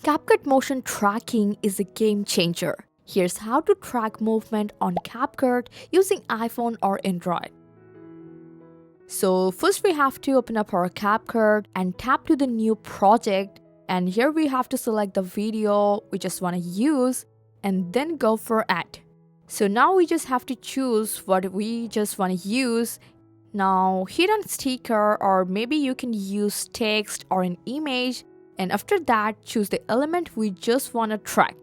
CapCut motion tracking is a game changer. Here's how to track movement on CapCut using iPhone or Android. So first we have to open up our CapCut and tap to the new project, and here we have to select the video we just want to use and then go for add. So now we just have to choose what we just want to use. Now hit on sticker, or maybe you can use text or an image, and after that choose the element we just want to track.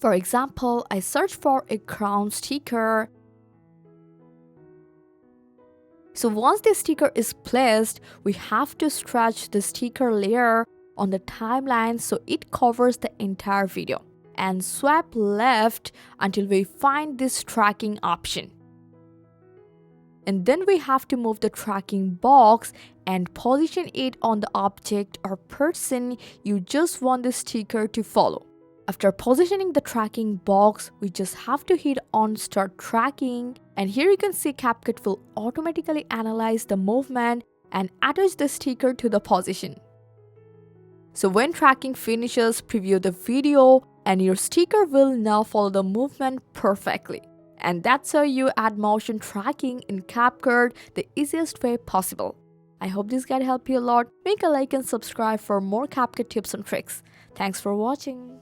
For example, I search for a crown sticker. So once the sticker is placed, we have to stretch the sticker layer on the timeline so it covers the entire video, and swipe left until we find this tracking option. And then we have to move the tracking box and position it on the object or person you just want the sticker to follow. After positioning the tracking box, we just have to hit on start tracking, and here you can see CapCut will automatically analyze the movement and attach the sticker to the position. So when tracking finishes, preview the video and your sticker will now follow the movement perfectly. And that's how you add motion tracking in CapCut the easiest way possible. I hope this guide helped you a lot. Make a like and subscribe for more CapCut tips and tricks. Thanks for watching.